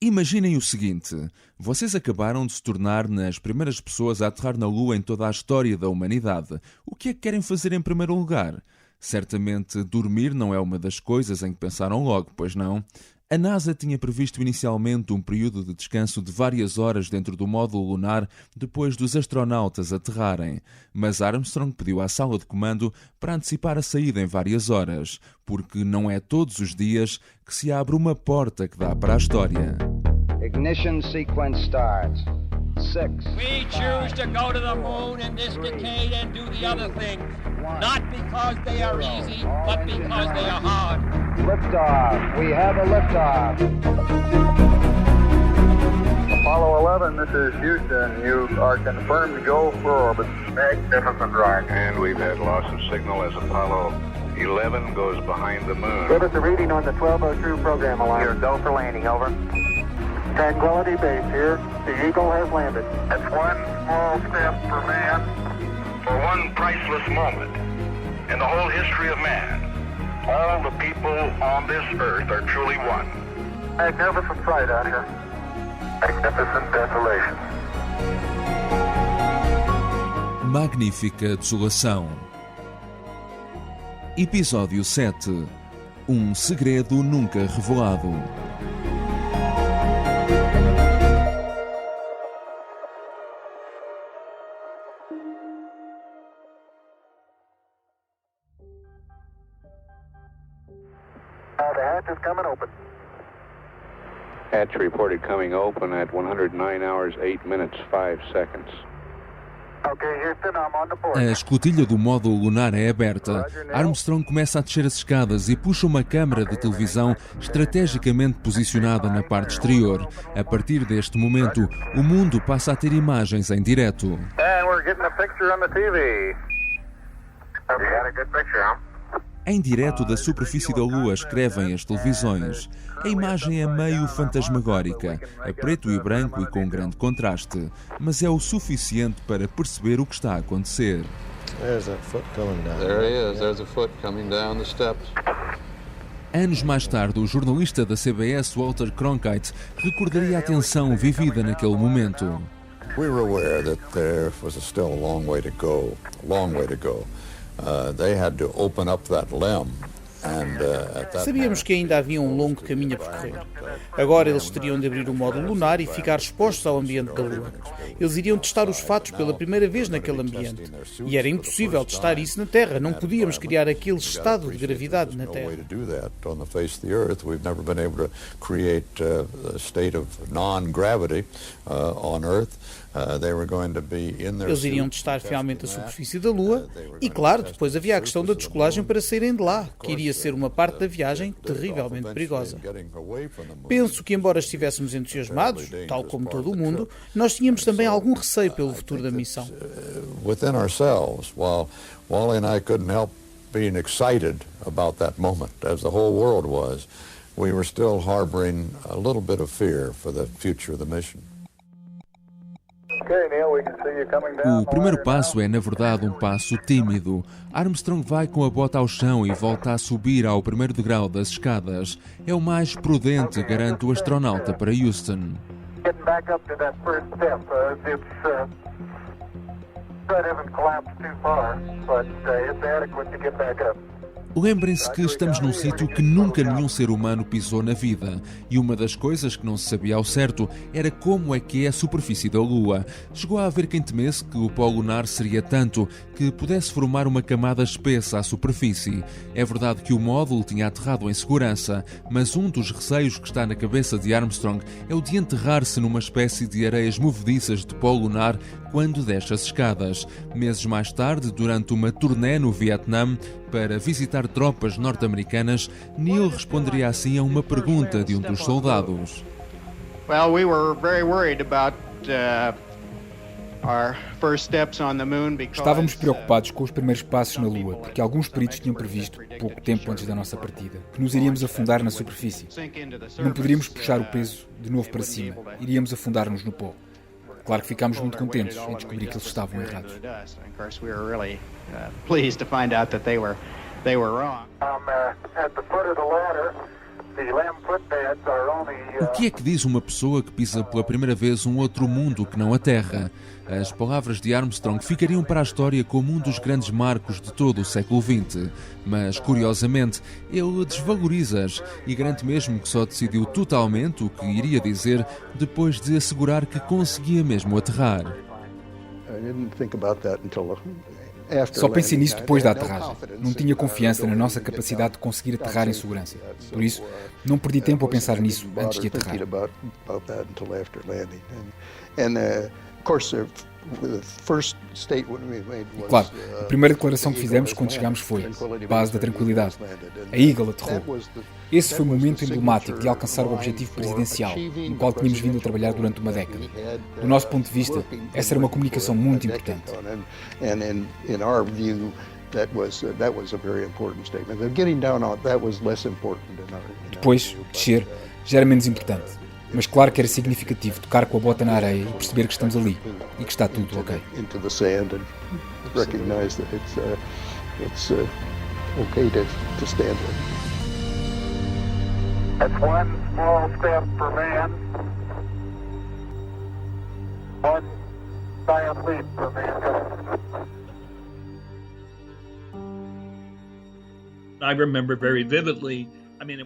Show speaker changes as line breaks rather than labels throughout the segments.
Imaginem o seguinte, vocês acabaram de se tornar nas primeiras pessoas a aterrar na Lua em toda a história da humanidade. O que é que querem fazer em primeiro lugar? Certamente dormir não é uma das coisas em que pensaram logo, pois não? A NASA tinha previsto inicialmente um período de descanso de várias horas dentro do módulo lunar depois dos astronautas aterrarem, mas Armstrong pediu à sala de comando para antecipar a saída em várias horas, porque não é todos os dias que se abre uma porta que dá para a história.
Ignition sequence starts. 6.
We choose to go to the moon in this decade and do the other things, not because they are easy, but because they are hard.
Liftoff. We have a liftoff.
Apollo 11, this is Houston. You are confirmed to go for orbit. Magnificent ride.
And we've had loss of signal as Apollo 11 goes behind the moon.
Give us a reading on the 1202 program alarm.
Here, go for landing, over.
Tranquility Base here. The Eagle has landed.
That's one small step for man, for one priceless moment in the whole history of man. All the people on this earth are truly one.
Magnificent sight out here. Magnificent desolation.
Magnífica desolação. Episódio 7. Um segredo nunca revelado.
The hatch is coming open.
Hatch reported coming open at 109 hours, 8 minutes, 5 seconds.
Okay, Houston, I'm on the board.
A escotilha do módulo lunar é aberta. Armstrong começa a descer as escadas e puxa uma câmara de televisão estrategicamente posicionada na parte exterior. A partir deste momento, o mundo passa a ter imagens em direto.
And we're getting a picture on the TV. You got a good picture, huh?
Em direto da superfície da Lua escrevem as televisões. A imagem é meio fantasmagórica, a preto e branco e com grande contraste, mas é o suficiente para perceber o que está a acontecer.
There's a foot coming down.
There he is. There's a foot coming down the steps.
Anos mais tarde, o jornalista da CBS, Walter Cronkite, recordaria a tensão vivida naquele momento.
We were aware that there was still a long way to go, They had to open up that limb.
Sabíamos que ainda havia um longo caminho a percorrer. Agora eles teriam de abrir o módulo lunar e ficar expostos ao ambiente da Lua. Eles iriam testar os fatos pela primeira vez naquele ambiente. E era impossível testar isso na Terra. Não podíamos criar aquele estado de gravidade na Terra. Eles iriam testar realmente a superfície da Lua e, claro, depois havia a questão da descolagem para saírem de lá, que iria ser uma parte da viagem terrivelmente perigosa. Penso que, embora estivéssemos entusiasmados, tal como todo o mundo, nós tínhamos também algum receio pelo futuro da missão.
Within ourselves, while Wally and I couldn't help being excited about that moment, as the whole world was, we were still harboring a little bit of fear for the future of the mission.
O primeiro passo é, na verdade, um passo tímido. Armstrong vai com a bota ao chão e volta a subir ao primeiro degrau das escadas. É o mais prudente, garante o astronauta para Houston. Lembrem-se que estamos num sítio que nunca nenhum ser humano pisou na vida. E uma das coisas que não se sabia ao certo era como é que é a superfície da Lua. Chegou a haver quem temesse que o pó lunar seria tanto que pudesse formar uma camada espessa à superfície. É verdade que o módulo tinha aterrado em segurança, mas um dos receios que está na cabeça de Armstrong é o de enterrar-se numa espécie de areias movediças de pó lunar quando desce as escadas. Meses mais tarde, durante uma turnê no Vietnã, para visitar tropas norte-americanas, Neil responderia assim a uma pergunta de um dos soldados.
Well, we were very worried about our first steps on the moon because
Estávamos preocupados com os primeiros passos na Lua, porque alguns peritos tinham previsto, pouco tempo antes da nossa partida, que nos iríamos afundar na superfície. Não poderíamos puxar o peso de novo para cima, iríamos afundar-nos no pó. Claro que ficámos muito contentes em descobrir que eles estavam errados.
O que é que diz uma pessoa que pisa pela primeira vez um outro mundo que não a Terra? As palavras de Armstrong ficariam para a história como um dos grandes marcos de todo o século XX. Mas, curiosamente, ele desvaloriza-as e garante mesmo que só decidiu totalmente o que iria dizer depois de assegurar que conseguia mesmo aterrar.
Só pensei nisso depois da aterragem. Não tinha confiança na nossa capacidade de conseguir aterrar em segurança. Por isso, não perdi tempo a pensar nisso antes de aterrar. E claro, a primeira declaração que fizemos quando chegámos foi base da tranquilidade. A Eagle aterrou. Esse foi o momento emblemático de alcançar o objetivo presidencial, no qual tínhamos vindo a trabalhar durante uma década. Do nosso ponto de vista, essa era uma comunicação muito importante. Depois, descer já era menos importante. Mas claro que era significativo tocar com a bota na areia e perceber que estamos ali e que está tudo ok.
That's one small step for man, one giant leap for mankind.
I remember very vividly.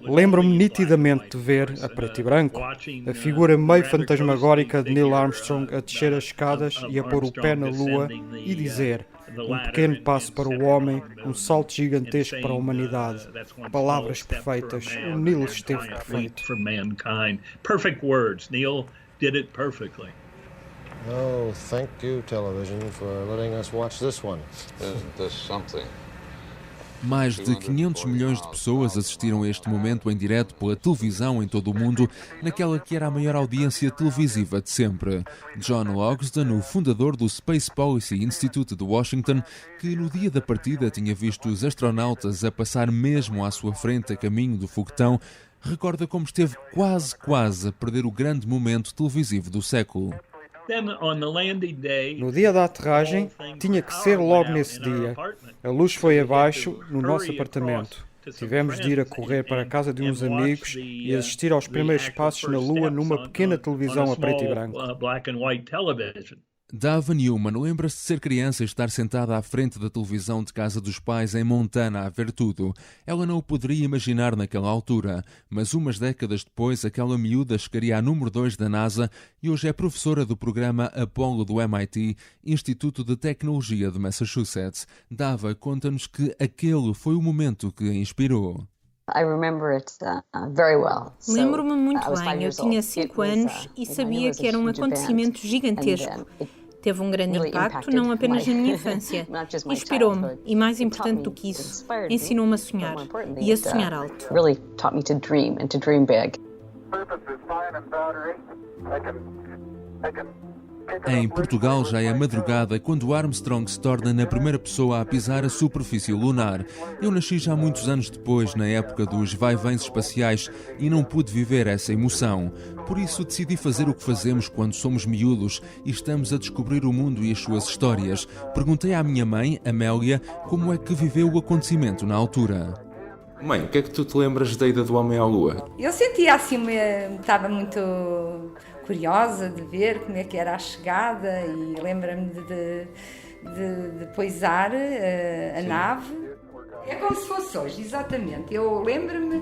Lembro-me nitidamente de ver, a preto e branco, a figura meio fantasmagórica de Neil Armstrong a descer as escadas e a pôr o pé na Lua e dizer: um pequeno passo para o homem, um salto gigantesco para a humanidade. Palavras perfeitas. O Neil esteve perfeito.
Perfect words. Neil did it perfectly.
Oh, thank you, television, for letting us watch this one.
There's something.
Mais de 500 milhões de pessoas assistiram a este momento em direto pela televisão em todo o mundo, naquela que era a maior audiência televisiva de sempre. John Logsdon, o fundador do Space Policy Institute de Washington, que no dia da partida tinha visto os astronautas a passar mesmo à sua frente a caminho do foguetão, recorda como esteve quase a perder o grande momento televisivo do século.
No dia da aterragem, tinha que ser logo nesse dia. A luz foi abaixo no nosso apartamento. Tivemos de ir a correr para a casa de uns amigos e assistir aos primeiros passos na Lua numa pequena televisão a preto e branco.
Dava Newman lembra-se de ser criança e estar sentada à frente da televisão de casa dos pais em Montana a ver tudo. Ela não o poderia imaginar naquela altura, mas umas décadas depois aquela miúda chegaria a número 2 da NASA e hoje é professora do programa Apollo do MIT, Instituto de Tecnologia de Massachusetts. Dava conta-nos que aquele foi o momento que a inspirou.
Lembro-me muito bem, eu tinha 5 anos e sabia que era um acontecimento gigantesco. Teve um grande impacto, não apenas na minha infância. Inspirou-me e, mais importante do que isso, ensinou-me a sonhar e a sonhar alto.
Em Portugal já é madrugada quando Armstrong se torna na primeira pessoa a pisar a superfície lunar. Eu nasci já muitos anos depois, na época dos vai-vens espaciais, e não pude viver essa emoção. Por isso decidi fazer o que fazemos quando somos miúdos e estamos a descobrir o mundo e as suas histórias. Perguntei à minha mãe, Amélia, como é que viveu o acontecimento na altura.
Mãe, o que é que tu te lembras da ida do homem à Lua?
Eu sentia assim, estava muito curiosa de ver como é que era a chegada e lembro-me de poisar a nave. É como se fosse hoje, exatamente. Eu lembro-me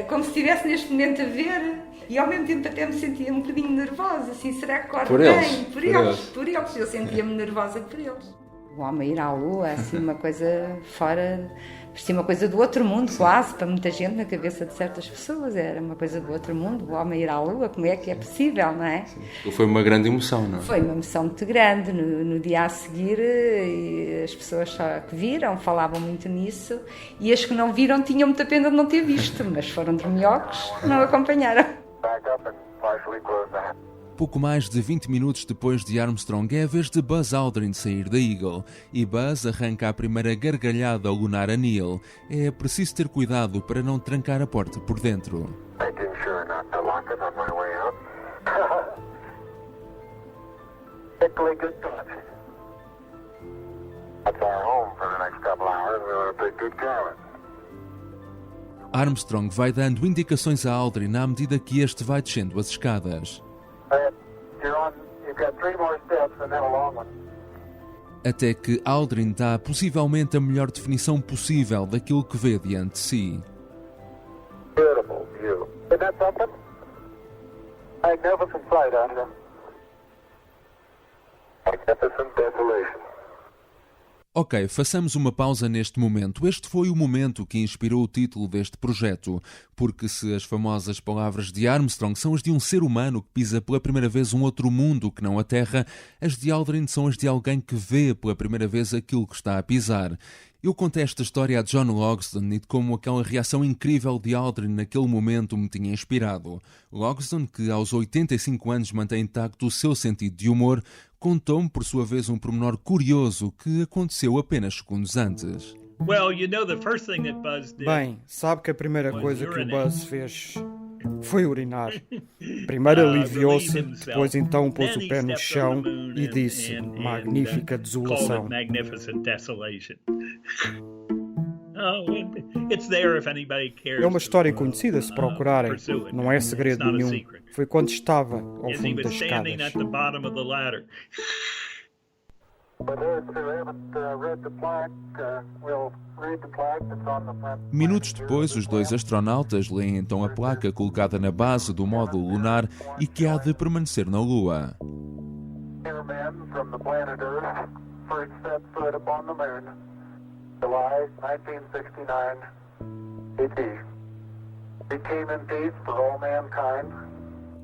como se estivesse neste momento a ver e ao mesmo tempo até me sentia um bocadinho nervosa, assim, será que corre bem? Por eles. Eu sentia-me nervosa por eles. O homem ir à Lua, assim, uma coisa fora... Parecia uma coisa do outro mundo, quase, para muita gente, na cabeça de certas pessoas. Era uma coisa do outro mundo, o homem ir à Lua, como é que é possível, não é?
Sim. Foi uma grande emoção, não é?
Foi uma emoção muito grande. No dia a seguir, as pessoas só que viram falavam muito nisso, e as que não viram tinham muita pena de não ter visto, mas foram dorminhocos, não acompanharam.
Pouco mais de 20 minutos depois de Armstrong é a vez de Buzz Aldrin sair da Eagle e Buzz arranca a primeira gargalhada lunar a Neil. É preciso ter cuidado para não trancar a porta por dentro. Armstrong vai dando indicações a Aldrin à medida que este vai descendo as escadas. Até que Aldrin dá possivelmente a melhor definição possível daquilo que vê diante de si.
Beautiful view. Isn't that something? Magnificent sight, Andrew. Magnificent desolation.
Ok, façamos uma pausa neste momento. Este foi o momento que inspirou o título deste projeto, porque se as famosas palavras de Armstrong são as de um ser humano que pisa pela primeira vez um outro mundo que não a Terra, as de Aldrin são as de alguém que vê pela primeira vez aquilo que está a pisar. Eu contei esta história a John Logsdon e de como aquela reação incrível de Aldrin naquele momento me tinha inspirado. Logsdon, que aos 85 anos mantém intacto o seu sentido de humor, contou-me por sua vez um pormenor curioso que aconteceu apenas segundos antes.
Bem, sabe que a primeira coisa que o Buzz fez foi urinar. Primeiro aliviou-se, depois então pôs o pé no chão e disse: magnífica desolação. É uma história conhecida se procurarem, não é segredo nenhum. Foi quando estava ao fundo das escadas.
Minutos depois, os dois astronautas leem então a placa colocada na base do módulo lunar e que há de permanecer na Lua.
July 1969, ET. It came in peace for all mankind.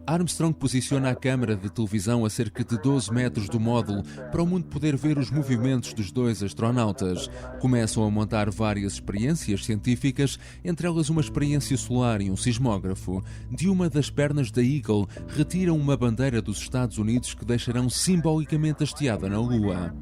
Armstrong posiciona a câmara de televisão a cerca de 12 metros do módulo para o mundo poder ver os movimentos dos dois astronautas. Começam a montar várias experiências científicas, entre elas uma experiência solar e um sismógrafo. De uma das pernas da Eagle, retiram uma bandeira dos Estados Unidos que deixarão simbolicamente hasteada na Lua.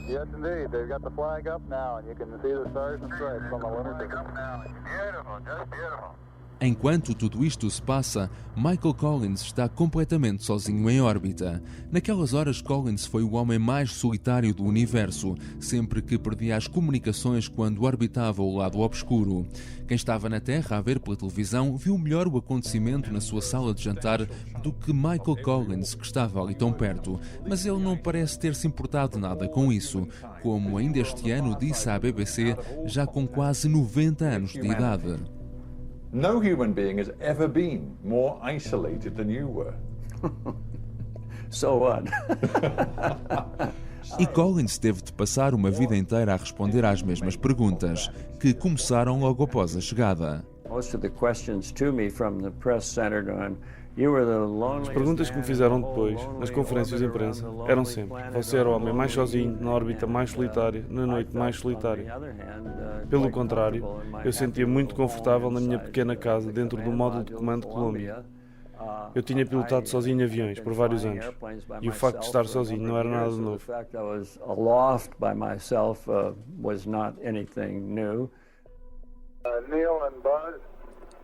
Yes, indeed. They've got the flag up now, and you can see the stars and stripes on the lunar surface. It's beautiful, just beautiful.
Enquanto tudo isto se passa, Michael Collins está completamente sozinho em órbita. Naquelas horas, Collins foi o homem mais solitário do universo, sempre que perdia as comunicações quando orbitava o lado obscuro. Quem estava na Terra a ver pela televisão viu melhor o acontecimento na sua sala de jantar do que Michael Collins, que estava ali tão perto, mas ele não parece ter-se importado nada com isso, como ainda este ano disse à BBC, já com quase 90 anos de idade.
No human being has ever been more isolated than you were.
So what?
E Collins teve de passar uma vida inteira a responder às mesmas perguntas, que começaram logo após a chegada.
Most of the questions to me from the press centered on
As perguntas que me fizeram depois, nas conferências de imprensa, eram sempre: você era o homem mais sozinho, na órbita mais solitária, na noite mais solitária. Pelo contrário, eu sentia muito confortável na minha pequena casa, dentro do módulo de comando Columbia. Eu tinha pilotado sozinho aviões por vários anos, e o facto de estar sozinho não era nada de novo.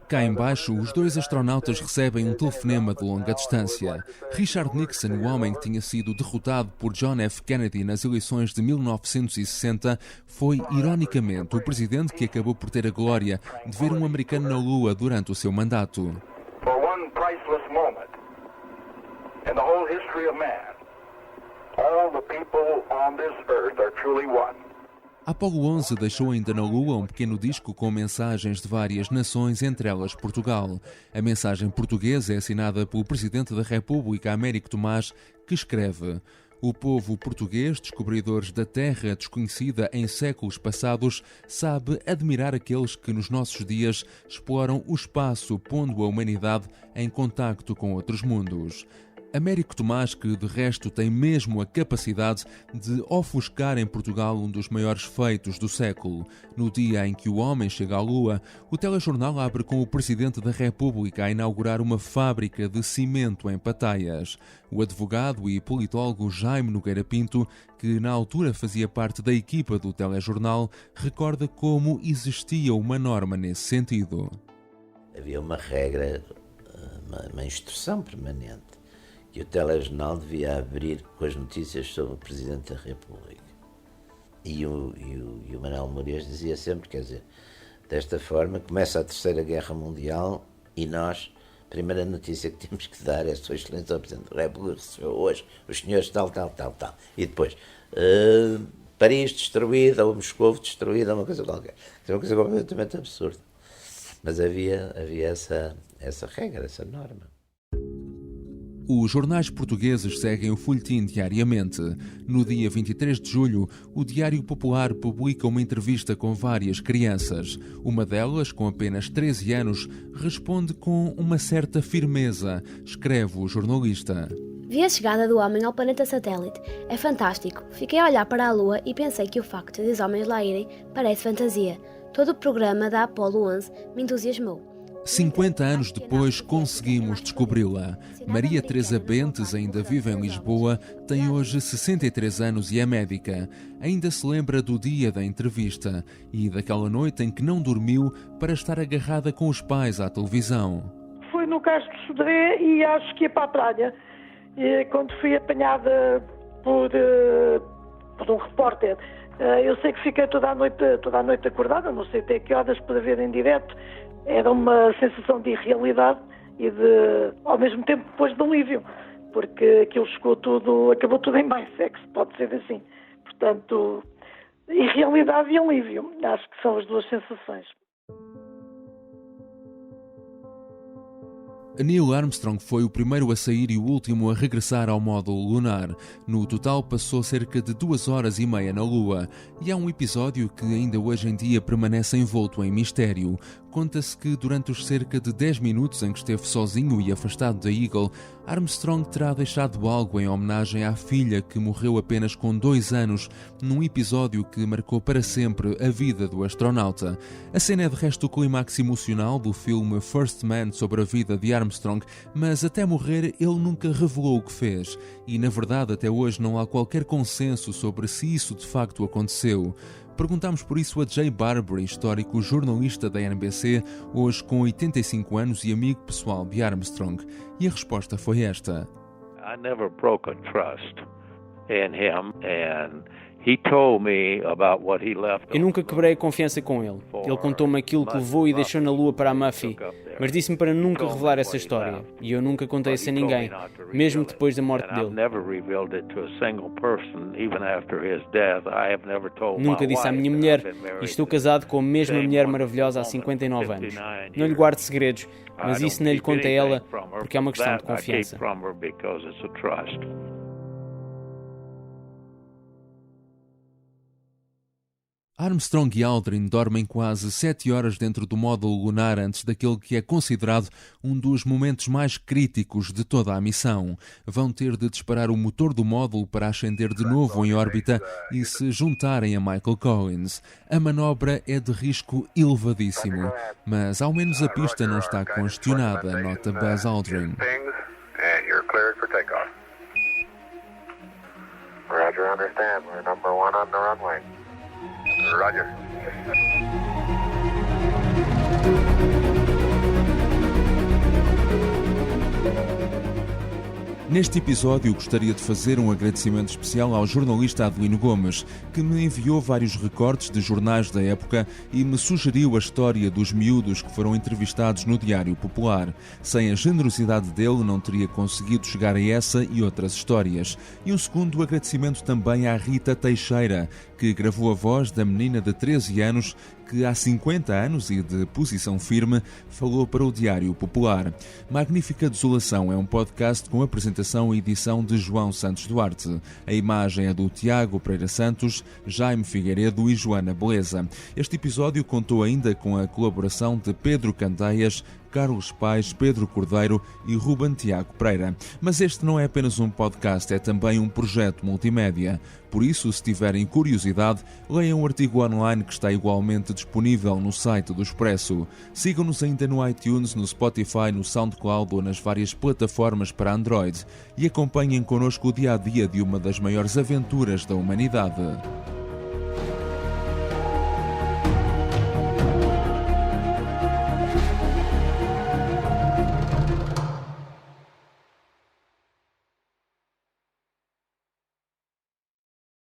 Cá embaixo, os dois astronautas recebem um telefonema de longa distância. Richard Nixon, o homem que tinha sido derrotado por John F. Kennedy nas eleições de 1960, foi, ironicamente, o presidente que acabou por ter a glória de ver um americano na Lua durante o seu mandato.
For one priceless moment in the whole history of man, all the people on this earth are truly one.
Apollo 11 deixou ainda na Lua um pequeno disco com mensagens de várias nações, entre elas Portugal. A mensagem portuguesa é assinada pelo Presidente da República, Américo Tomás, que escreve: o povo português, descobridores da terra desconhecida em séculos passados, sabe admirar aqueles que nos nossos dias exploram o espaço, pondo a humanidade em contacto com outros mundos. Américo Tomás, que de resto tem mesmo a capacidade de ofuscar em Portugal um dos maiores feitos do século. No dia em que o homem chega à Lua, o telejornal abre com o Presidente da República a inaugurar uma fábrica de cimento em Pataias. O advogado e politólogo Jaime Nogueira Pinto, que na altura fazia parte da equipa do telejornal, recorda como existia uma norma nesse sentido.
Havia uma regra, uma instrução permanente, que o telejornal devia abrir com as notícias sobre o Presidente da República. E o Manuel Moraes dizia sempre, quer dizer, Desta forma, começa a Terceira Guerra Mundial e nós, a primeira notícia que temos que dar é Sua Excelência o Presidente da República recebeu hoje os senhores tal. E depois, Paris destruída, ou Moscovo destruída, uma coisa qualquer. É uma coisa completamente absurda. Mas havia essa regra, essa norma.
Os jornais portugueses seguem o folhetim diariamente. No dia 23 de julho, o Diário Popular publica uma entrevista com várias crianças. Uma delas, com apenas 13 anos, responde com uma certa firmeza, escreve o jornalista.
Vi a chegada do homem ao planeta satélite. É fantástico. Fiquei a olhar para a Lua e pensei que o facto de os homens lá irem parece fantasia. Todo o programa da Apollo 11 me entusiasmou.
50 anos depois, conseguimos descobri-la. Maria Teresa Bentes ainda vive em Lisboa, tem hoje 63 anos e é médica. Ainda se lembra do dia da entrevista e daquela noite em que não dormiu para estar agarrada com os pais à televisão.
Fui no Cais de Sodré e acho que ia para a praia. E quando fui apanhada por um repórter, eu sei que fiquei toda a noite acordada, não sei até que horas para ver em direto. Era uma sensação de irrealidade e ao mesmo tempo depois de alívio, porque aquilo acabou tudo em bem, se é que se pode dizer assim. Portanto, irrealidade e alívio, acho que são as duas sensações.
Neil Armstrong foi o primeiro a sair e o último a regressar ao módulo lunar. No total, passou cerca de 2 horas e meia na Lua. E há um episódio que ainda hoje em dia permanece envolto em mistério. Conta-se que durante os cerca de 10 minutos em que esteve sozinho e afastado da Eagle, Armstrong terá deixado algo em homenagem à filha que morreu apenas com 2 anos, num episódio que marcou para sempre a vida do astronauta. A cena é de resto o clímax emocional do filme First Man sobre a vida de Armstrong, mas até morrer ele nunca revelou o que fez. E na verdade até hoje não há qualquer consenso sobre se isso de facto aconteceu. Perguntámos por isso a Jay Barbary, histórico jornalista da NBC, hoje com 85 anos e amigo pessoal de Armstrong. E a resposta foi esta.
I never broke a trust in him and he told me about what he left.
Eu nunca quebrei a confiança com ele. Ele contou-me aquilo que levou e deixou na Lua para a Muffy, mas disse-me para nunca revelar essa história. E eu nunca contei isso a ninguém, mesmo depois da morte dele. Nunca disse à minha mulher, e estou casado com a mesma mulher maravilhosa há 59 anos. Não lhe guardo segredos, mas isso não lhe conto a ela porque é uma questão de confiança.
Armstrong e Aldrin dormem quase 7 horas dentro do módulo lunar antes daquele que é considerado um dos momentos mais críticos de toda a missão. Vão ter de disparar o motor do módulo para ascender de novo em órbita e se juntarem a Michael Collins. A manobra é de risco elevadíssimo, mas ao menos a pista não está congestionada, nota Buzz Aldrin.
Roger, understand. We're number 1 on the runway. Roger.
Neste episódio, gostaria de fazer um agradecimento especial ao jornalista Adelino Gomes, que me enviou vários recortes de jornais da época e me sugeriu a história dos miúdos que foram entrevistados no Diário Popular. Sem a generosidade dele, não teria conseguido chegar a essa e outras histórias. E um segundo agradecimento também à Rita Teixeira, que gravou a voz da menina de 13 anos que há 50 anos e de posição firme falou para o Diário Popular. Magnífica Desolação é um podcast com apresentação e edição de João Santos Duarte. A imagem é do Tiago Pereira Santos, Jaime Figueiredo e Joana Beleza. Este episódio contou ainda com a colaboração de Pedro Candeias, Carlos Paes, Pedro Cordeiro e Ruben Tiago Pereira. Mas este não é apenas um podcast, é também um projeto multimédia. Por isso, se tiverem curiosidade, leiam o artigo online que está igualmente disponível no site do Expresso. Sigam-nos ainda no iTunes, no Spotify, no SoundCloud ou nas várias plataformas para Android. E acompanhem connosco o dia-a-dia de uma das maiores aventuras da humanidade.